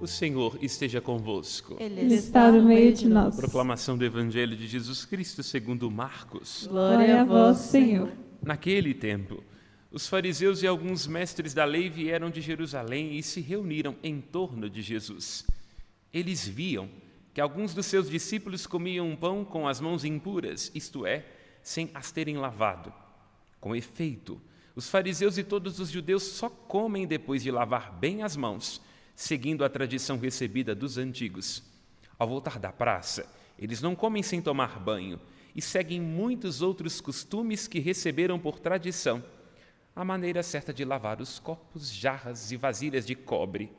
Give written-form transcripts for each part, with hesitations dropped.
O Senhor esteja convosco. Ele está no meio de nós. Proclamação do Evangelho de Jesus Cristo segundo Marcos. Glória a vós, Senhor. Naquele tempo, os fariseus e alguns mestres da lei vieram de Jerusalém e se reuniram em torno de Jesus. Eles viam que alguns dos seus discípulos comiam pão com as mãos impuras, isto é, sem as terem lavado. Com efeito, os fariseus e todos os judeus só comem depois de lavar bem as mãos, seguindo a tradição recebida dos antigos. Ao voltar da praça, eles não comem sem tomar banho e seguem muitos outros costumes que receberam por tradição. A maneira certa de lavar os copos, jarras e vasilhas de cobre.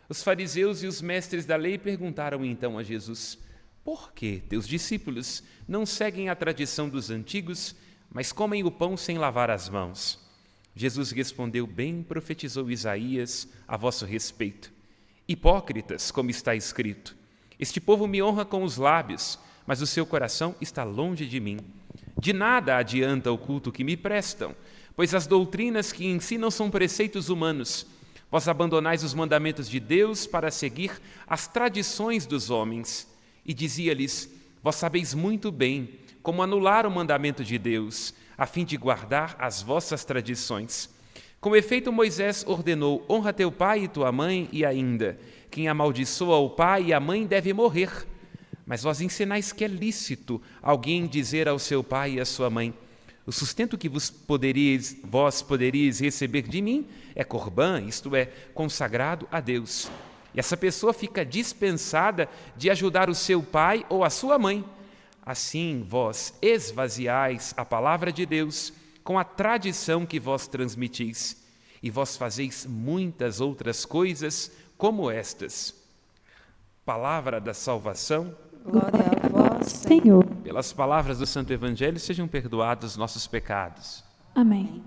Os fariseus e os mestres da lei perguntaram então a Jesus: por que teus discípulos não seguem a tradição dos antigos, mas comem o pão sem lavar as mãos? Jesus respondeu: bem profetizou Isaías a vosso respeito. Hipócritas, como está escrito: este povo me honra com os lábios, mas o seu coração está longe de mim. De nada adianta o culto que me prestam, pois as doutrinas que ensinam são preceitos humanos. Vós abandonais os mandamentos de Deus para seguir as tradições dos homens. E dizia-lhes: vós sabeis muito bem como anular o mandamento de Deus, a fim de guardar as vossas tradições. Com efeito, Moisés ordenou: honra teu pai e tua mãe, e ainda, quem amaldiçoa o pai e a mãe deve morrer. Mas vós ensinais que é lícito alguém dizer ao seu pai e à sua mãe: o sustento que vós poderíeis receber de mim é corbã, isto é, consagrado a Deus. E essa pessoa fica dispensada de ajudar o seu pai ou a sua mãe. Assim, vós esvaziais a palavra de Deus com a tradição que vós transmitis, e vós fazeis muitas outras coisas como estas. Palavra da salvação. Glória a vós, Senhor. Pelas palavras do Santo Evangelho, sejam perdoados nossos pecados. Amém.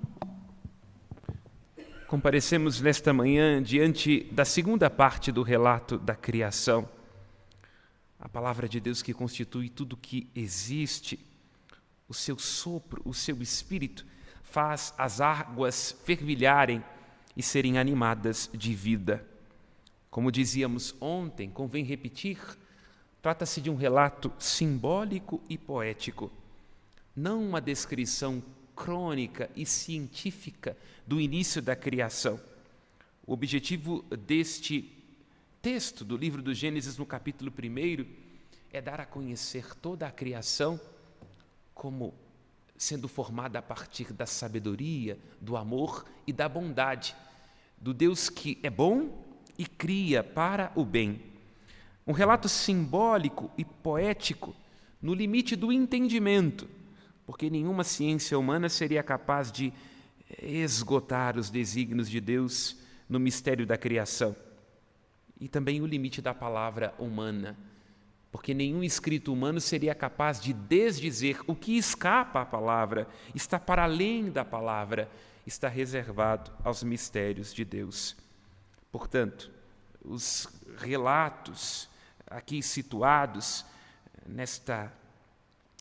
Comparecemos nesta manhã diante da segunda parte do relato da criação. A palavra de Deus que constitui tudo que existe. O seu sopro, o seu espírito, faz as águas fervilharem e serem animadas de vida. Como dizíamos ontem, convém repetir, trata-se de um relato simbólico e poético, não uma descrição crônica e científica do início da criação. O objetivo deste texto do livro do Gênesis, no capítulo 1, é dar a conhecer toda a criação como sendo formada a partir da sabedoria, do amor e da bondade, do Deus que é bom e cria para o bem. Um relato simbólico e poético no limite do entendimento, porque nenhuma ciência humana seria capaz de esgotar os desígnios de Deus no mistério da criação. E também o limite da palavra humana, porque nenhum escrito humano seria capaz de desdizer o que escapa à palavra, está para além da palavra, está reservado aos mistérios de Deus. Portanto, os relatos aqui situados nesta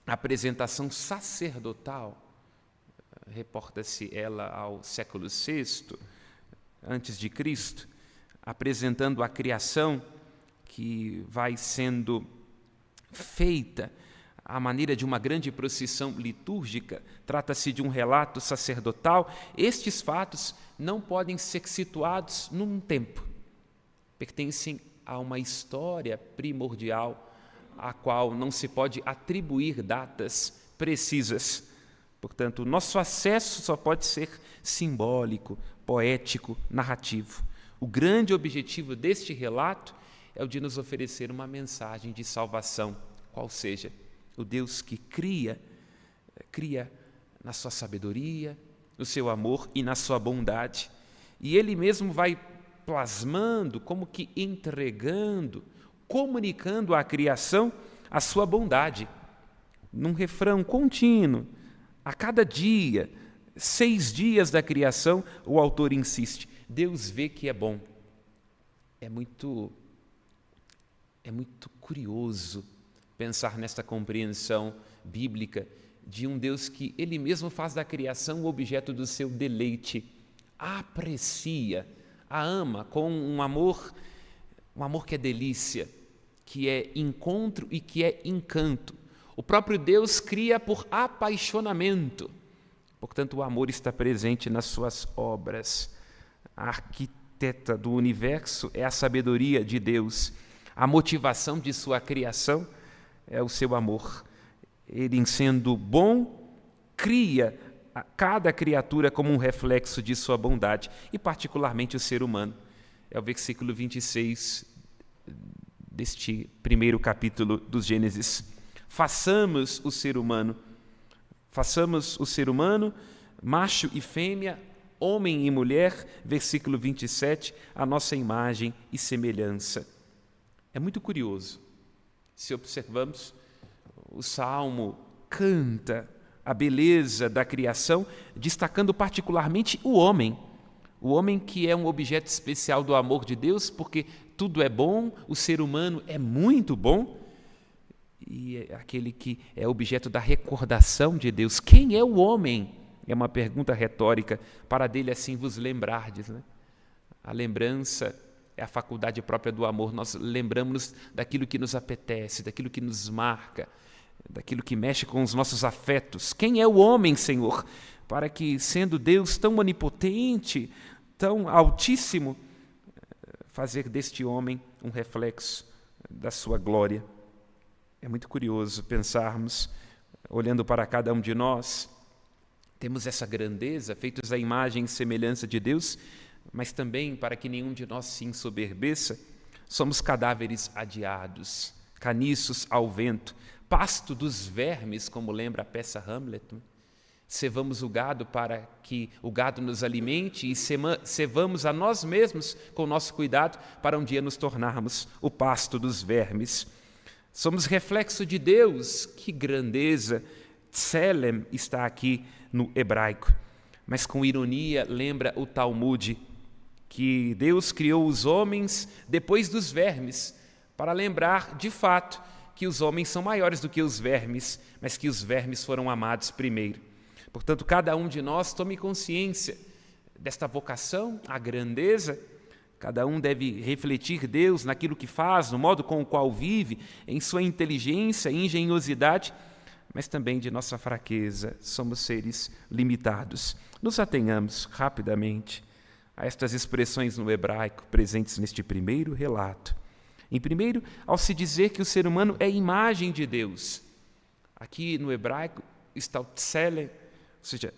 apresentação sacerdotal, reporta-se ela ao século VI antes de Cristo, apresentando a criação que vai sendo feita à maneira de uma grande procissão litúrgica. Trata-se de um relato sacerdotal. Estes fatos não podem ser situados num tempo, pertencem a uma história primordial, a qual não se pode atribuir datas precisas. Portanto, o nosso acesso só pode ser simbólico, poético, narrativo. O grande objetivo deste relato é o de nos oferecer uma mensagem de salvação, qual seja, o Deus que cria na sua sabedoria, no seu amor e na sua bondade. E Ele mesmo vai plasmando, como que entregando, comunicando à criação a sua bondade, num refrão contínuo. A cada dia, 6 dias da criação, o autor insiste: Deus vê que é bom. É muito curioso pensar nesta compreensão bíblica de um Deus que Ele mesmo faz da criação o objeto do seu deleite, aprecia, a ama com um amor um amor que é delícia, que é encontro e que é encanto. O próprio Deus cria por apaixonamento. Portanto, o amor está presente nas suas obras. A arquiteta do universo é a sabedoria de Deus. A motivação de sua criação é o seu amor. Ele, sendo bom, cria cada criatura como um reflexo de sua bondade, e particularmente o ser humano. É o versículo 26 deste primeiro capítulo do Gênesis. Façamos o ser humano, macho e fêmea, homem e mulher, versículo 27, a nossa imagem e semelhança. É muito curioso, se observamos, o Salmo canta a beleza da criação, destacando particularmente o homem que é um objeto especial do amor de Deus, porque tudo é bom, o ser humano é muito bom, e é aquele que é objeto da recordação de Deus. Quem é o homem? É uma pergunta retórica, para dele assim vos lembrardes, né? A lembrança é a faculdade própria do amor. Nós lembramos daquilo que nos apetece, daquilo que nos marca, daquilo que mexe com os nossos afetos. Quem é o homem, Senhor? Para que, sendo Deus tão onipotente, tão altíssimo, fazer deste homem um reflexo da sua glória. É muito curioso pensarmos, olhando para cada um de nós, temos essa grandeza, feitos à imagem e semelhança de Deus, mas também, para que nenhum de nós se ensoberbeça, somos cadáveres adiados, caniços ao vento, pasto dos vermes, como lembra a peça Hamlet. Cevamos o gado para que o gado nos alimente e cevamos a nós mesmos com o nosso cuidado para um dia nos tornarmos o pasto dos vermes. Somos reflexo de Deus. Que grandeza! Tselem está aqui no hebraico, mas com ironia lembra o Talmud que Deus criou os homens depois dos vermes, para lembrar de fato que os homens são maiores do que os vermes, mas que os vermes foram amados primeiro. Portanto, cada um de nós tome consciência desta vocação, a grandeza. Cada um deve refletir Deus naquilo que faz, no modo com o qual vive, em sua inteligência e engenhosidade, mas também de nossa fraqueza. Somos seres limitados. Nos atenhamos rapidamente a estas expressões no hebraico presentes neste primeiro relato. Em primeiro, ao se dizer que o ser humano é imagem de Deus. Aqui no hebraico está o tselem, ou seja,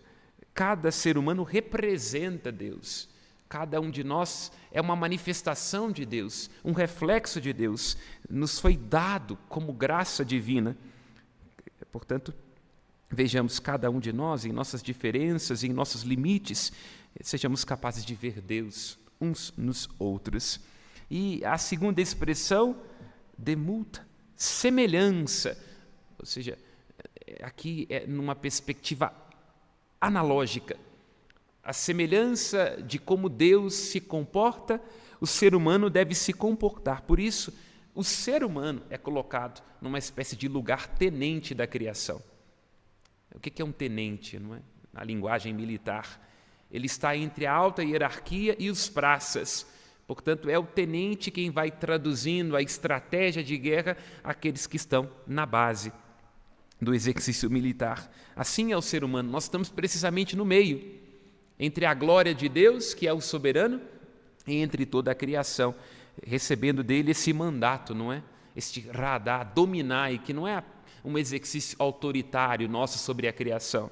cada ser humano representa Deus. Cada um de nós é uma manifestação de Deus, um reflexo de Deus. Nos foi dado como graça divina. Portanto, vejamos cada um de nós em nossas diferenças, em nossos limites, sejamos capazes de ver Deus uns nos outros. E a segunda expressão, demulta, semelhança, ou seja, aqui é numa perspectiva analógica. A semelhança de como Deus se comporta, o ser humano deve se comportar. Por isso, o ser humano é colocado numa espécie de lugar tenente da criação. O que é um tenente, não é? Na linguagem militar. Ele está entre a alta hierarquia e os praças. Portanto, é o tenente quem vai traduzindo a estratégia de guerra àqueles que estão na base do exercício militar. Assim é o ser humano. Nós estamos precisamente no meio, entre a glória de Deus, que é o soberano, e entre toda a criação, recebendo dele esse mandato, não é? Este radar, dominai, que não é um exercício autoritário nosso sobre a criação.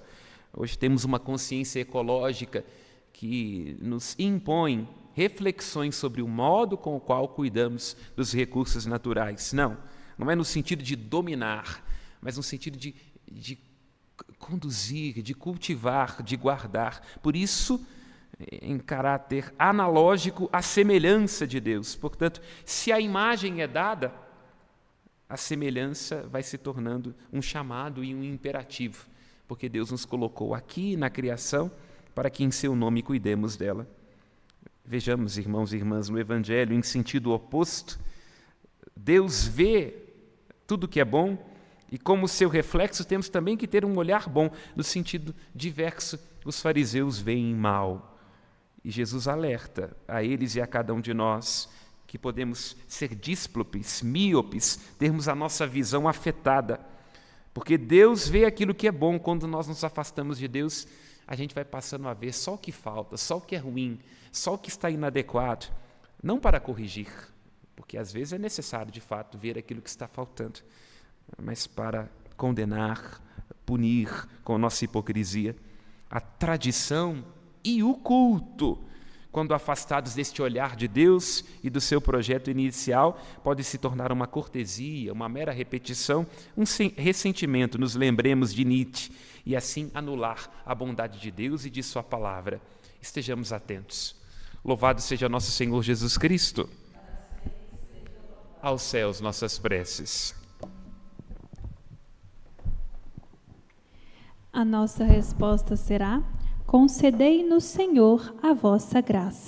Hoje temos uma consciência ecológica que nos impõe reflexões sobre o modo com o qual cuidamos dos recursos naturais. Não é no sentido de dominar, mas no sentido de conduzir, de cultivar, de guardar. Por isso, em caráter analógico, a semelhança de Deus. Portanto, se a imagem é dada, a semelhança vai se tornando um chamado e um imperativo, porque Deus nos colocou aqui na criação para que em seu nome cuidemos dela. Vejamos, irmãos e irmãs, no Evangelho, em sentido oposto, Deus vê tudo que é bom e, como seu reflexo, temos também que ter um olhar bom, no sentido diverso. Os fariseus veem mal. E Jesus alerta a eles e a cada um de nós que podemos ser dísplopes, míopes, termos a nossa visão afetada. Porque Deus vê aquilo que é bom. Quando nós nos afastamos de Deus, a gente vai passando a ver só o que falta, só o que é ruim, só o que está inadequado. Não para corrigir, porque às vezes é necessário, de fato, ver aquilo que está faltando, mas para condenar, punir com a nossa hipocrisia. A tradição e o culto, quando afastados deste olhar de Deus e do seu projeto inicial, pode se tornar uma cortesia, uma mera repetição, um ressentimento. Nos lembremos de Nietzsche e assim anular a bondade de Deus e de sua palavra. Estejamos atentos. Louvado seja nosso Senhor Jesus Cristo. Aos céus nossas preces. A nossa resposta será: concedei-nos, Senhor, a vossa graça.